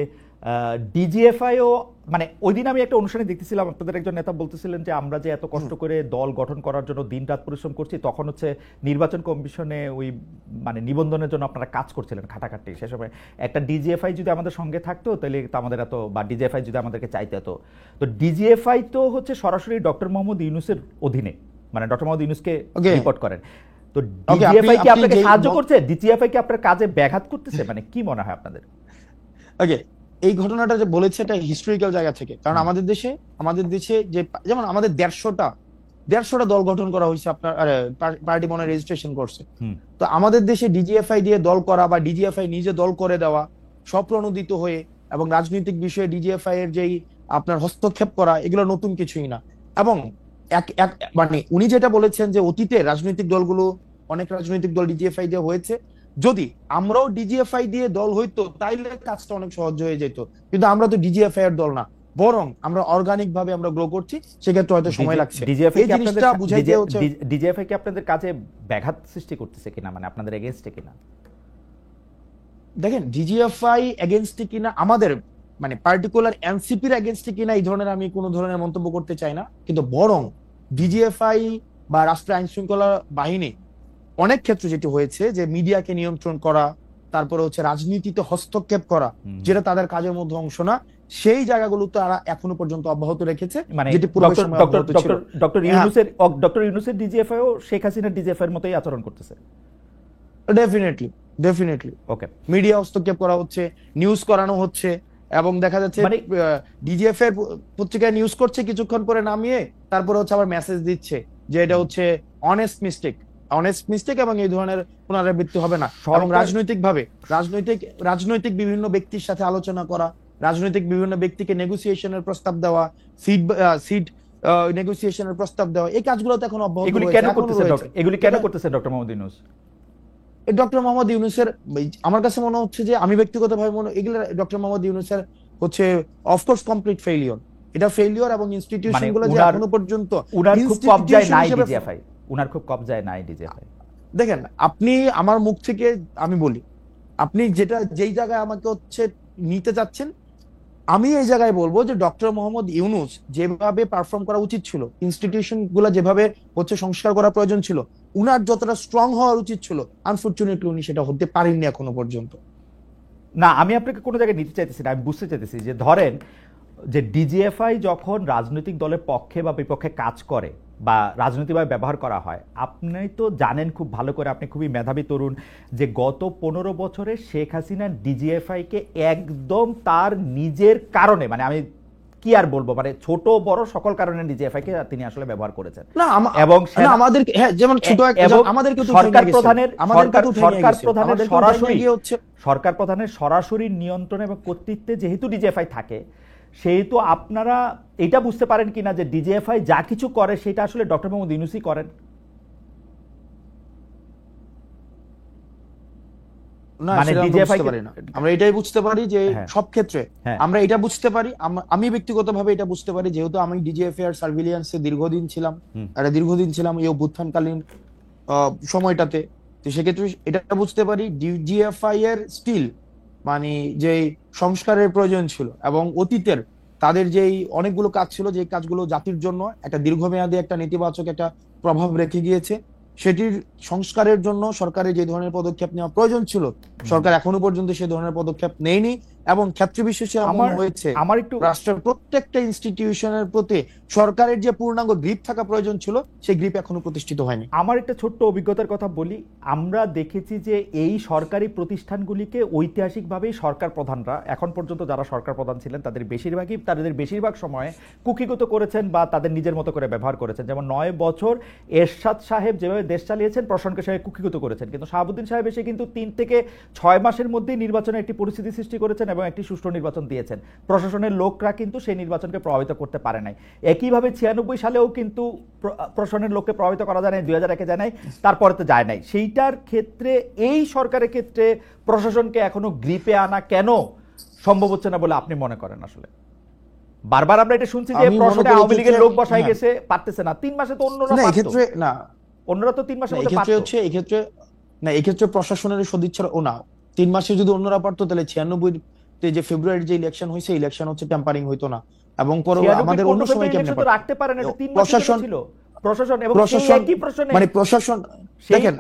ডিজিএফআই ও মানে ওই দিন আমি একটা অনুষ্ঠানে দেখতেছিলাম, আপনাদের একজন নেতা বলতেছিলেন যে আমরা যে এত কষ্ট করে দল গঠন করার জন্য দিনরাত পরিশ্রম করছি, তখন হচ্ছে নির্বাচন কমিশনে ওই মানে নিবন্ধনের জন্য আপনারা কাজ করছিলেন খাটাখাটি। সে সময় একটা ডিজিএফআই যদি আমাদের সঙ্গে থাকতো তাহলে তো আমাদের এত, বা ডিজিএফআই যদি আমাদেরকে চাইতে হতো। তো ডিজিএফআই তো হচ্ছে সরাসরি ডক্টর মোহাম্মদ ইউনূসের অধীনে, মানে ডক্টর মোহাম্মদ ইউনূসকে রিপোর্ট করেন। তো ডিজিএফআই কি আপনাকে সাহায্য করছে? ডিজিএফআই কি আপনার কাজে ব্যাঘাত করতেছে? মানে কি মনে হয় আপনাদের? ওকে, এই ঘটনাটা যে বলেছে এটা হিস্টোরিক্যাল জায়গা থেকে, কারণ আমাদের দেশে যে যেমন আমাদের 150টা দল গঠন করা হয়েছে, আপনার পার্টি মনে রেজিস্ট্রেশন করছে। তো আমাদের দেশে ডিজিএফআই দিয়ে দল করা বা ডিজিএফআই নিজে দল করে দেওয়া স্বপ্রণোদিত হয়ে এবং রাজনৈতিক বিষয়ে ডিজিএফআই এর যেই আপনার হস্তক্ষেপ করা, এগুলো নতুন কিছুই না। এবং মানে উনি যেটা বলেছেন যে অতীতে রাজনৈতিক দলগুলো, অনেক রাজনৈতিক দল ডিজিএফআই দিয়ে হয়েছে, যদি আমরাও ডিজিএফআই দিয়ে দল হইতো তাইলে কাজটা অনেক সহজ হয়ে যেত, কিন্তু আমরা তো ডিজিএফআই এর দল না, বরং আমরা অর্গানিক ভাবে আমরা গ্রো করছি, সেক্ষেত্রে হয়তো সময় লাগছে। ডিজিএফআই কি আপনাদের কাজে ব্যাঘাত সৃষ্টি করতেছে কিনা, মানে আপনাদের এগেইনস্টে কিনা? দেখেন, ডিজিএফআই এগেইনস্টে কিনা, আমাদের মানে পার্টিকুলার এনসিপির এগেইনস্টে কিনা এই ধরনের আমি কোনো ধরনের মন্তব্য করতে চাই না, কিন্তু বরং ডিজিএফআই বা রাষ্ট্রীয় আইন শৃঙ্খলা বাহিনী অনেক ক্ষেত্রে যেটি হয়েছে যে মিডিয়াকে নিয়ন্ত্রণ করা, তারপরে হচ্ছে রাজনীতিতে হস্তক্ষেপ করা, যেটা তাদের কাজের মধ্যে অংশ না, সেই জায়গাগুলো তারা এখনো পর্যন্ত অব্যাহত রেখেছে। মানে যেটি ডক্টর ইউনূসের ডিজিএফআই ও শেখ হাসিনার ডিজিএফআই এর মতোই আচরণ করতেছে। ডেফিনেটলি ওকে, মিডিয়া হস্তক্ষেপ করা হচ্ছে, নিউজ করানো হচ্ছে, এবং দেখা যাচ্ছে ডিজিএফ এর পত্রিকায় নিউজ করছে, কিছুক্ষণ পরে নামিয়ে তারপরে হচ্ছে আবার মেসেজ দিচ্ছে যে এটা হচ্ছে অনেস্ট মিস্টেক এবং এই ধরনের পুনরাবৃত্তি হবে না। এবং রাজনৈতিক বিভিন্ন ব্যক্তির সাথে আলোচনা করা, রাজনৈতিক বিভিন্ন ব্যক্তিকে নেগোসিয়েশনের প্রস্তাব দেওয়া, সিট নেগোসিয়েশনের প্রস্তাব দেওয়া, এই কাজগুলো তো এখন অব্যাহত রয়েছে। এগুলি কেন করতেছে ডক্টর মোহাম্মদ ইউনূস? ডক্টর মোহাম্মদ ইউনূসের আমার কাছে মনে হচ্ছে যে, আমি ব্যক্তিগতভাবে এগুলো ডক্টর মোহাম্মদ ইউনূসের হচ্ছে অফকোর্স কমপ্লিট ফেইলিওর, এটা ফেইলিওর, এবং ইনস্টিটিউশনগুলো যে এখনো পর্যন্ত উনার খুব কবজায় নাই ডিজিএফআই। দেখেন, আপনি আমার মুখ থেকে আমি বলি, আপনি যেই জায়গায় আমাকে হচ্ছে নিতে যাচ্ছেন, আমি এই জায়গায় বলবো যে ডক্টর মোহাম্মদ ইউনূস যেভাবে পারফর্ম করা উচিত ছিল, ইনস্টিটিউশন গুলা যেভাবে হচ্ছে সংস্কার করা প্রয়োজন ছিল, উনার যতটা স্ট্রং হওয়া উচিত ছিল, আনফরচুনেটলি উনি সেটা হতে পারেননি এখনো পর্যন্ত। না, আমি আপনাকে কোনো জায়গায় নিতে চাইতেছি না, আমি বুঝতে চাইতেছি যে ধরেন যে ডিজিএফআই যখন রাজনৈতিক দলের পক্ষে বা বিপক্ষে কাজ করে বা রাজনৈতিকভাবে ব্যবহার করা হয়, আপনি তো জানেন খুব ভালো করে, আপনি খুবই মেধাবী তরুণ, যে গত 15 বছরে শেখ হাসিনা ডিজিএফআইকে একদম তার নিজের কারণে, মানে আমি কি আর বলবো, মানে ছোট বড় সকল কারণে ডিজিএফআই কে তিনি আসলে ব্যবহার করেছেন। এবং আমাদের যেমন ছোট আমাদেরকে সরকার প্রধানের সরাসরি নিয়ন্ত্রণ এবং কর্তৃত্বে যেহেতু ডিজিএফআই থাকে, সেহেতু আপনারা এটা বুঝতে পারেন কিনা যে ডিজিএফআই যা কিছু করে সেটা আসলে ডক্টর মোহাম্মদ ইউনূসই করেন? আমরা এটাই বুঝতে পারি যে সব ক্ষেত্রে আমরা এটা বুঝতে পারি, আমি ব্যক্তিগতভাবে এটা বুঝতে পারি, যেহেতু আমি ডিজিএফআই এর সার্ভিলিয়েন্সে দীর্ঘদিন ছিলাম এই অভ্যুত্থানকালীন সময়টাতে। তো সেক্ষেত্রে এটা বুঝতে পারি ডিজিএফআই এর স্টিল মানে যে সংস্কারের প্রয়োজন ছিল, এবং অতীতের তাদের যেই অনেকগুলো কাজ ছিল, যে কাজগুলো জাতির জন্য একটা দীর্ঘমেয়াদী একটা নেতিবাচক একটা প্রভাব রেখে গিয়েছে, সেটির সংস্কারের জন্য সরকারের যে ধরনের পদক্ষেপ নেওয়া প্রয়োজন ছিল, সরকার এখনো পর্যন্ত সে ধরনের পদক্ষেপ নেয়নি। এবং ক্ষেত্র বিশেষে এমন হয়েছে, রাষ্ট্রের প্রত্যেকটা ইনস্টিটিউশনের প্রতি সরকারের যে পূর্ণাঙ্গ গ্রিপ থাকা প্রয়োজন ছিল, সেই গ্রিপ এখনো প্রতিষ্ঠিত হয়নি। আমার একটা ছোট্ট অভিজ্ঞতার কথা বলি, আমরা দেখেছি যে এই সরকারি প্রতিষ্ঠানগুলিকে ঐতিহাসিকভাবেই সরকার প্রধানরা, এখন পর্যন্ত যারা সরকার প্রধান ছিলেন তাদের বেশিরভাগ সময়ে কুক্ষিগত করেছেন বা তাদের নিজের মতো করে ব্যবহার করেছেন। যেমন 9 বছর এরশাদ সাহেব যেভাবে দেশ চালিয়েছেন, প্রশাসনকে সাহেব কুক্ষিগত করেছেন, কিন্তু শাহাবুদ্দিন সাহেব এসে কিন্তু 3 থেকে 6 মাসের মধ্যেই নির্বাচনের একটি পরিস্থিতি সৃষ্টি করেছেন এবং একটি সুষ্ঠু নির্বাচন দিয়েছেন। প্রশাসনের লোকরা কিন্তু সেই নির্বাচনকে প্রভাবিত করতে পারে নাই। একইভাবে 96 সালেও কিন্তু প্রশাসনের লোককে প্রভাবিত করা যায় নাই, 2001-এ যায় নাই, তারপরে তো যায় নাই। সেইটার ক্ষেত্রে এই সরকারের ক্ষেত্রে প্রশাসনকে এখনো গ্রিপে আনা কেন সম্ভব হচ্ছে না বলে আপনি মনে করেন? আসলে বারবার আমরা এটা শুনছি যে প্রশাসনে আওয়ামী লীগের লোক বসাই গেছে, পারতেছে না। 3 মাসে তো অন্যরা তো 3 মাসের মধ্যে পারতো। এক্ষেত্রে প্রশাসনের সদিচ্ছার 3 মাসে যদি অন্যরা পারতো, তাহলে 96 যে ফেব্রুয়ারির যে ইলেকশন হয়েছে, ইলেকশন হচ্ছে টেম্পারিং হইতো না, এবং আমাদের অন্য সময় কেমনে রাখতে পারেন, এটা 3 মাস প্রশাসন ছিল। প্রশাসন এবং একই প্রশ্নে মানে প্রশাসন দেখেন,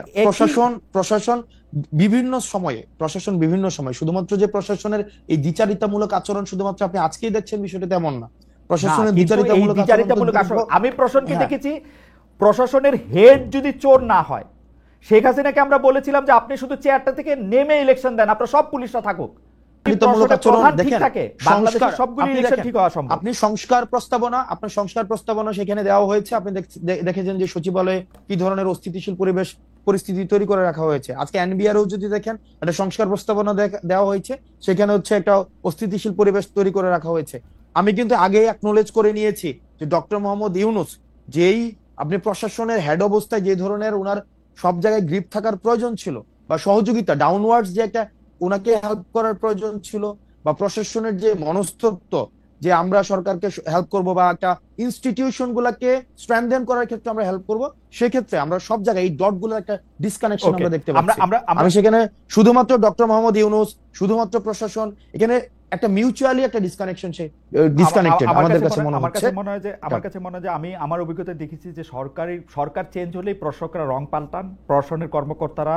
প্রশাসন বিভিন্ন সময়ে শুধুমাত্র যে প্রশাসনের এই দ্বিচারিতামূলক আচরণ শুধুমাত্র আপনি আজকেই দেখছেন বিষয়টা তেমন না। প্রশাসনের দ্বিচারিতামূলক আচরণ আমি প্রশাসনকে দেখেছি, প্রশাসনের হেড যদি চোর না হয়, শেখ হাসিনাকে আমরা বলেছিলাম যে আপনি শুধু চেয়ারটা থেকে নেমে ইলেকশন দেন, আপনার সব পুলিশরা থাকুক, আপনি সংস্কার প্রস্তাবনা সেখানে দেওয়া হয়েছে। আপনি দেখেছেন যে সচিবালয়ে কি ধরনের অস্থিতিশীল পরিস্থিতি তৈরি করে রাখা হয়েছে। আজকে এনবিআরও যদি দেখেন, একটা সংস্কার প্রস্তাবনা দেওয়া হয়েছে, সেখানে হচ্ছে একটা অস্থিতিশীল পরিবেশ তৈরি করে রাখা হয়েছে। আমি কিন্তু আগেই অ্যাকনোলেজ করে নিয়েছি যে ডক্টর মোহাম্মদ ইউনূস যেই আপনি প্রশাসনের হেড অবস্থায় যে ধরনের ওনার সব জায়গায় গ্রিপ থাকার প্রয়োজন ছিল, বা সহযোগিতা ডাউনওয়ার্ডস যে একটা ওনাকে হেল্প করার প্রয়োজন ছিল, বা প্রশাসনের যে মনস্তত্ব যে আমরা সরকারকে হেল্প করব বা একটা ইনস্টিটিউশন গুলাকে স্ট্রেংথেন করার ক্ষেত্রে আমরা হেল্প করব, সেক্ষেত্রে আমরা সব জায়গায় এই ডট গুলোর একটা ডিসকানেকশন আমরা দেখতে পাচ্ছি। আমি সেখানে শুধুমাত্র ডক্টর মোহাম্মদ ইউনূস, শুধুমাত্র প্রশাসন, এখানে একটা মিউচুয়ালি একটা ডিসকানেক্টেড আমাদের কাছে মনে হচ্ছে। আমার কাছে মনে হয় যে আমি আমার অভিজ্ঞতায় দেখেছি যে সরকার চেঞ্জ হলেই প্রশাসকরা রং পাল্টান, প্রশাসনের কর্মকর্তারা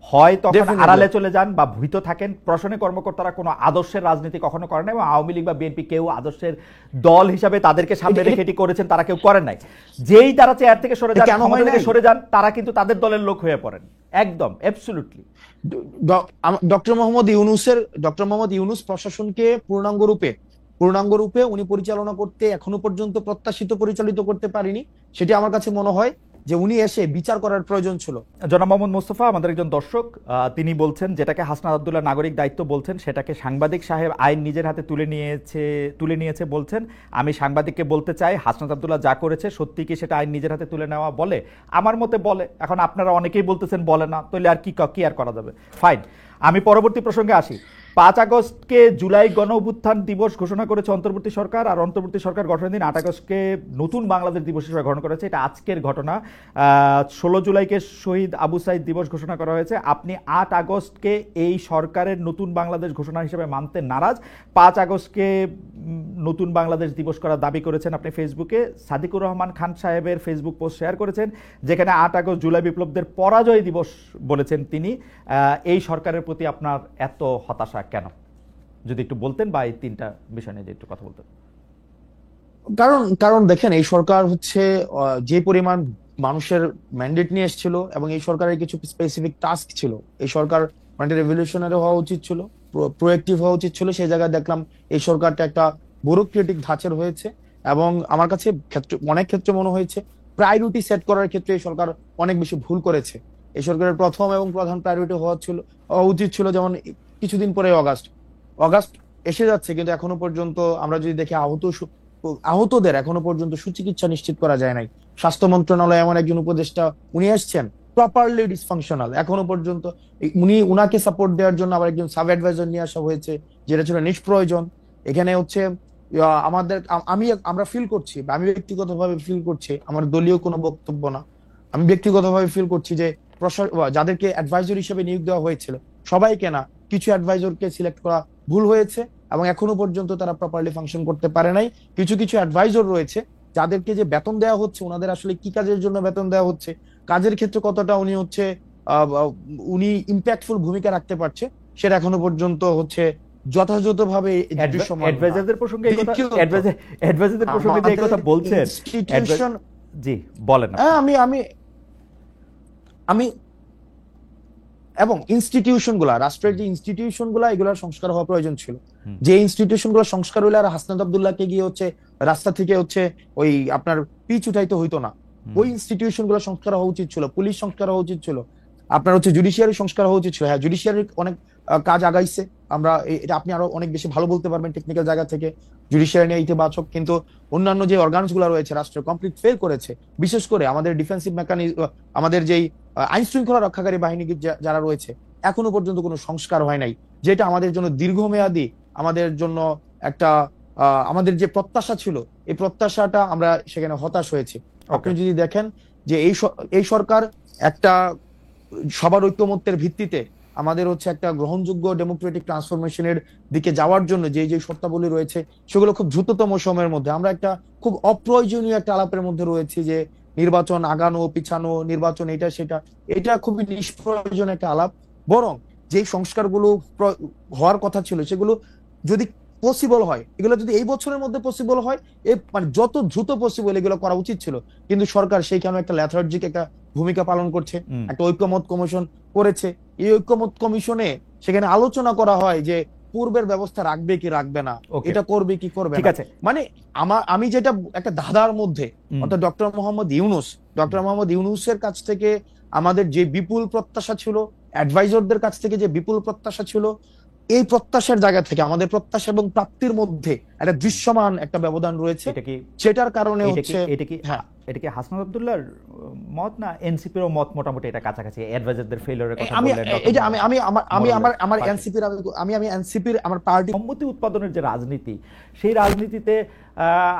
হয় তখন আড়ালে চলে যান বা ভূত থাকেন। প্রশাসনের কর্মকর্তারা কোনো আদর্শের রাজনীতি কখনো করেন না, এবং আওয়ামী লীগ বা বিএনপি কেউ আদর্শের দল হিসাবে তাদেরকে সামনে রেখে এটি করেছেন, তারা কেউ করেন নাই। যেই তারা চেয়ার থেকে সরে যান তারা কিন্তু তাদের দলের লোক হয়ে পড়েন, একদম অ্যাবসলিউটলি। ডক্টর মোহাম্মদ ইউনূস প্রশাসনকে পূর্ণাঙ্গ রূপে উনি পরিচালনা করতে এখনো পর্যন্ত পরিচালিত করতে পারেনি। সেটি আমার কাছে মনে হয় যে উনি এসে বিচার করার প্রয়োজন ছিল। জনাব মোহাম্মদ মোস্তফা আমাদের একজন দর্শক, তিনি বলছেন যেটাকে হাসনাত আব্দুল্লাহ নাগরিক দায়িত্ব বলছেন, সেটাকে সাংবাদিক সাহেব আইন নিজের হাতে তুলে নিয়েছে বলছেন। আমি সাংবাদিককে বলতে চাই, হাসনাত আব্দুল্লাহ যা করেছে সত্যি কি সেটা আইন নিজের হাতে তুলে নেওয়া বলে? আমার মতে বলে। এখন আপনারা অনেকেই বলতেছেন বলে না, তাহলে আর কি আর করা যাবে? ফাইন, আমি পরবর্তী প্রসঙ্গে আসি। 5 আগস্টকে জুলাই গণ অভ্যুত্থান দিবস ঘোষণা করেছে অন্তর্বর্তী সরকার, আর অন্তর্বর্তী সরকার গঠনের দিন 8 আগস্টকে নতুন বাংলাদেশ দিবস হিসেবে গ্রহণ করেছে। এটা আজকের ঘটনা। 16 জুলাইকে শহীদ আবু সাইদ দিবস ঘোষণা করা হয়েছে। আপনি 8 আগস্টকে এই সরকারের নতুন বাংলাদেশ ঘোষণা হিসেবে মানতে নারাজ। 5 আগস্টকে নতুন বাংলাদেশ দিবস করার দাবি করেছেন আপনি ফেসবুকে। সাদিকুর রহমান খান সাহেবের ফেসবুক পোস্ট শেয়ার করেছেন, যেখানে 8 আগস্ট জুলাই বিপ্লবদের পরাজয় দিবস বলেছেন তিনি। এই সরকারের প্রতি আপনার এত হতাশা কেন, যদি একটু বলতেন, বা এই 3টা বিষয় নিয়ে একটু কথা বলতেন। কারণ দেখেন, এই সরকার হচ্ছে যে পরিমাণ মানুষের ম্যান্ডেট নিয়ে এসেছিল, এবং এই সরকারের কিছু স্পেসিফিক টাস্ক ছিল। এই সরকার মানে রেভলিউশনারি হওয়া উচিত ছিল, প্রোঅ্যাক্টিভ হওয়া উচিত ছিল। সেই জায়গায় দেখলাম এই সরকারটা একটা ব্যুরোক্রেটিক ধাঁচের হয়েছে, এবং আমার কাছে অনেক ক্ষেত্রে মনে হয়েছে প্রায়োরিটি সেট করার ক্ষেত্রে এই সরকার অনেক বেশি ভুল করেছে। এই সরকারের প্রথম এবং প্রধান প্রায়োরিটি হওয়া উচিত ছিল, যেমন কিছুদিন পরে অগাস্ট এসে যাচ্ছে, কিন্তু এখনো পর্যন্ত আমরা যদি দেখি আহতদের এখনো পর্যন্ত সুচিকিৎসা নিশ্চিত করা যায় নাই। স্বাস্থ্য মন্ত্রণালয় এমন একজন উপদেষ্টা উনি এসছেন প্রপারলি ডিসফাংশনাল, এখনো পর্যন্ত উনাকে সাপোর্ট দেওয়ার জন্য আবার একজন সাব অ্যাডভাইজার নিয়ে আসা হয়েছে, যেটা ছিল নিষ্প্রয়োজন। এখানে হচ্ছে আমরা ফিল করছি, আমি ব্যক্তিগতভাবে ফিল করছি, আমার দলীয় কোনো বক্তব্য না, আমি ব্যক্তিগতভাবে ফিল করছি যে যাদেরকে অ্যাডভাইজার হিসেবে নিয়োগ দেওয়া হয়েছিল সবাইকে না, কিছু অ্যাডভাইজারকে সিলেক্ট করা ভুল হয়েছে, এবং এখনো পর্যন্ত তারা প্রপারলি ফাংশন করতে পারে নাই। কিছু অ্যাডভাইজার রয়েছে যাদেরকে যে বেতন দেওয়া হচ্ছে, ওনাদের আসলে কি কাজের জন্য বেতন দেওয়া হচ্ছে, কাজের ক্ষেত্রে কতটা উনি ইম্প্যাক্টফুল ভূমিকা রাখতে পারছে, সেটা এখনো পর্যন্ত হচ্ছে যথাযথভাবে অ্যাডভাইজারদের প্রসঙ্গে এই কথা বলছেন। জি বলেন। আমি এবং রাষ্ট্রের যে ইনস্টিটিউশন গুলা, এগুলোর সংস্কার হওয়া প্রয়োজন ছিল। যে ইনস্টিটিউশন গুলো সংস্কার হইলে আর হাসনাত আব্দুল্লাহকে গিয়ে হচ্ছে রাস্তা থেকে হচ্ছে ওই আপনার পিচ উঠাইতে হইতো না। ওই ইনস্টিটিউশন গুলো সংস্কার হওয়া উচিত ছিল, পুলিশ সংস্কার হওয়া উচিত ছিল, আপনার হচ্ছে জুডিশিয়ারি সংস্কার হওয়া উচিত ছিল। হ্যাঁ, জুডিশিয়ারির অনেক কাজ আগাইছে, আমরা এটা আপনি আরো অনেক বেশি ভালো বলতে পারবেন টেকনিক্যাল জায়গা থেকে। জুডিশিয়ারি নিয়ে ইতিবাচক, কিন্তু অন্যান্য যে অর্গানস গুলো রয়েছে রাষ্ট্র কমপ্লিট ফেল করেছে। বিশেষ করে আমাদের ডিফেন্সিভ মেকানিজম, আমাদের যেই আইন শৃঙ্খলা রক্ষাকারী বাহিনী যারা রয়েছে, এখনো পর্যন্ত কোনো সংস্কার হয় নাই, যেটা আমাদের জন্য দীর্ঘমেয়াদী, আমাদের জন্য একটা আমাদের যে প্রত্যাশা ছিল, এই প্রত্যাশাটা আমরা সেখানে হতাশ হয়েছি। আপনি যদি দেখেন যে এই সরকার একটা সবার ঐক্যমত্যের ভিত্তিতে আমাদের হচ্ছে একটা গ্রহণযোগ্য ডেমোক্রেটিক ট্রান্সফরমেশনের দিকে যাওয়ার জন্য যে যে শর্তাবলী রয়েছে সেগুলো খুব দ্রুততম সময়ের মধ্যে, আমরা একটা খুব অপ্রয়োজনীয় একটা আলাপের মধ্যে রয়েছি যে নির্বাচন আগানো পিছানো, নির্বাচন এটা সেটা, এটা খুবই নিষ্প্রয়োজন একটা আলাপ। বরং যে সংস্কারগুলো হওয়ার কথা ছিল সেগুলো যদি পসিবল হয়, এগুলো যদি এই বছরের মধ্যে পসিবল হয়, মানে যত দ্রুত পসিবল এগুলো করা উচিত ছিল, কিন্তু সরকার সেইখানে একটা ল্যাথার্জিক একটা ভূমিকা পালন করছে। একটা ঐক্যমত কমিশন করেছে, এই ঐক্যমত কমিশনে সেখানে আলোচনা করা হয় যে পূর্বের ব্যবস্থা রাখবে কি রাখবে না, এটা করবে কি করবে না। মানে আমি যেটা একটা ধাঁধার মধ্যে, অর্থাৎ ডক্টর মোহাম্মদ ইউনূসের কাছ থেকে আমাদের যে বিপুল প্রত্যাশা ছিল, অ্যাডভাইজরদের কাছ থেকে যে বিপুল প্রত্যাশা ছিল, এই প্রত্যাশার জায়গা থেকে আমাদের প্রত্যাশা এবং প্রাপ্তির মধ্যে একটা দৃশ্যমান একটা ব্যবধান রয়েছে। সেটার কারণে হচ্ছে এটা কি হাসনাত আব্দুল্লাহর মত না এনসিপির মত মোটামুটি এটা কাছাকাছি, অ্যাডভাইজারদের ফেলিওরের কথা বললেন? আমি এনসিপির আমার পার্টি সম্মতি উৎপাদনের যে রাজনীতি, সেই রাজনীতিতে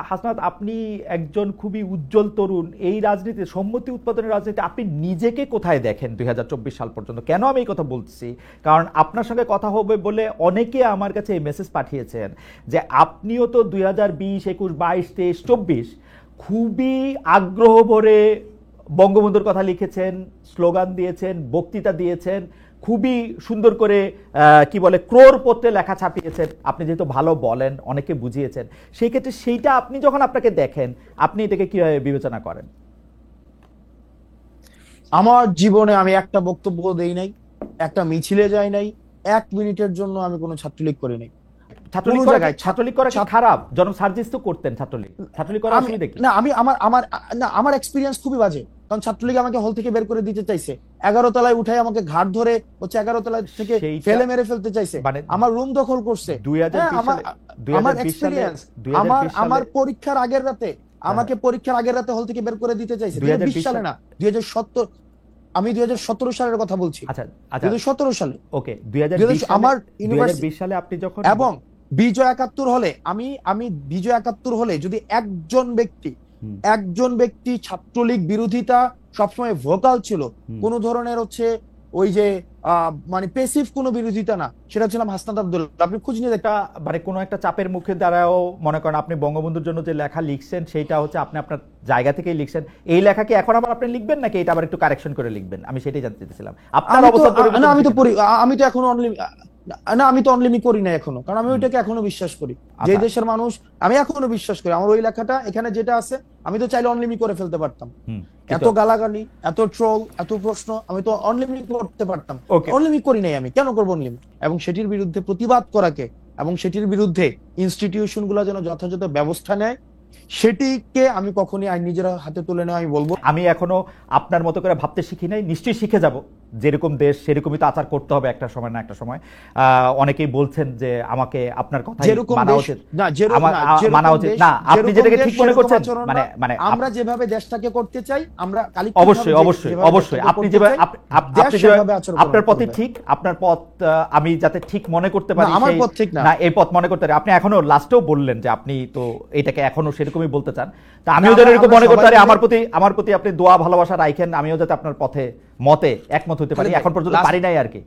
হাসনাত আপনি একজন খুবই উজ্জ্বল তরুণ, এই রাজনীতি সম্মতি উৎপাদনের রাজনীতি আপনি নিজেকে কোথায় দেখেন 2024 সাল পর্যন্ত? কেন আমি এই কথা বলছি, কারণ আপনার সঙ্গে কথা হবে বলে অনেকে আমার কাছে এই মেসেজ পাঠিয়েছেন যে আপনিও তো 2020, 21, 22, 23, 24 খুবই আগ্রহ ভরে বঙ্গবন্ধুর কথা লিখেছেন, স্লোগান দিয়েছেন, বক্তৃতা দিয়েছেন, খুবই সুন্দর করে কি বলে ক্রোর পত্রে লেখা ছাপিয়েছেন। আপনি যেহেতু ভালো বলেন, অনেকে বুঝিয়েছেন, সেই ক্ষেত্রে সেইটা আপনি যখন আপনাকে দেখেন, আপনি এটাকে কিভাবে বিবেচনা করেন? আমার জীবনে আমি একটা বক্তব্য দেই নাই, একটা মিছিলে যাই নাই, 1 মিনিটের জন্য আমি কোনো ছাত্রলীগ করি নাই। ছাত্রলীগ করা খারাপ? জনাব সার্জিস তো করতেন ছাত্রলীগ করা অসুবিধা কি? না, আমার এক্সপেরিয়েন্স খুবই বাজে, কারণ ছাত্রলীগ আমাকে হল থেকে বের করে দিতে চাইছে, 11 তলায় উঠাই আমাকে ঘাট ধরে হচ্ছে 11 তলা থেকে ফেলে মেরে ফেলতে চাইছে, আমার রুম দখল করছে। আমার এক্সপেরিয়েন্স, আমার পরীক্ষার আগের রাতে আমাকে পরীক্ষার আগের রাতে হল থেকে বের করে দিতে চাইছে। 2020 সালে না, 2017, আমি 2017 সালের কথা বলছি। আচ্ছা 2017 সালে। ওকে, 2020 সালে আপনি যখন, এবং বিজয় 71 হলে আমি বিজয় 71 হলে যদি একজন ব্যক্তি ছাত্রলীগ বিরোধিতা সবসময় ভোকাল ছিল, কোন ধরনের হচ্ছে ওই যে মানে পেসিভ কোনো বিরোধিতা না, সেটা ছিলাম হাসনাত আব্দুল্লাহ। আপনি খুঁজ নিয়ে একটা মানে কোনো একটা চাপের মুখে দ্বারাও মনে করেন আপনি বঙ্গবন্ধুর জন্য যে লেখা লিখছেন সেটা হচ্ছে আপনি আপনার জায়গা থেকেই লিখছেন, এই লেখাকে এখন আবার আপনি লিখবেন নাকি এটা আবার একটু কারেকশন করে লিখবেন? আমি সেটাই জানতে চাইছিলাম আপনার অবস্থা। আমি তো এখনো আমি তো অনলিমি করি না এখনো, কারণ আমি ওইটাকে এখনো বিশ্বাস করি, যে দেশের মানুষ আমি এখনো বিশ্বাস করি। আমার ওই লেখাটা এখানে যেটা আছে, আমি তো চাইলে অনলিমি করে ফেলতে পারতাম। এত গালাগালি, এত ট্রোল, এত প্রশ্ন, আমি তো অনলিমি করতে পারতাম। অনলিমি করি নাই, আমি কেন করবো অনলিমি? এবং সেটির বিরুদ্ধে প্রতিবাদ করাকে এবং সেটির বিরুদ্ধে ইনস্টিটিউশন গুলো যেন যথাযথ ব্যবস্থা নেয়, সেটিকে আমি কখনই আইন নিজের হাতে তুলে নেওয়া আমি বলবো। আমি এখনো আপনার মতো করে ভাবতে শিখি নাই, নিশ্চয়ই শিখে যাব। যেরকম দেশ সেরকমই তো আচার করতে হবে একটা সময় না একটা সময়। অনেকেই বলছেন যে আমাকে আপনার কথা মানা উচিত না, আপনি যেটাকে ঠিক মনে করছেন, মানে আমরা যেভাবে দেশটাকে করতে চাই, আমরা অবশ্যই আপনি যেভাবে আপনার পথই ঠিক, আপনার পথ আমি যাতে ঠিক মনে করতে পারি, আমার পথ ঠিক না, এই পথ মনে করতে পারি। আপনি এখনো লাস্টেও বললেন যে আপনি তো এটাকে এখনো সেরকমই বলতে চান, তা আমিও যেন এরকম মনে করতে পারি, আমার প্রতি আপনি দোয়া ভালোবাসা রাখেন, আমিও যাতে আপনার পথে মতে একমত হতে পারি। এখন পর্যন্ত পারি নাই আর কি।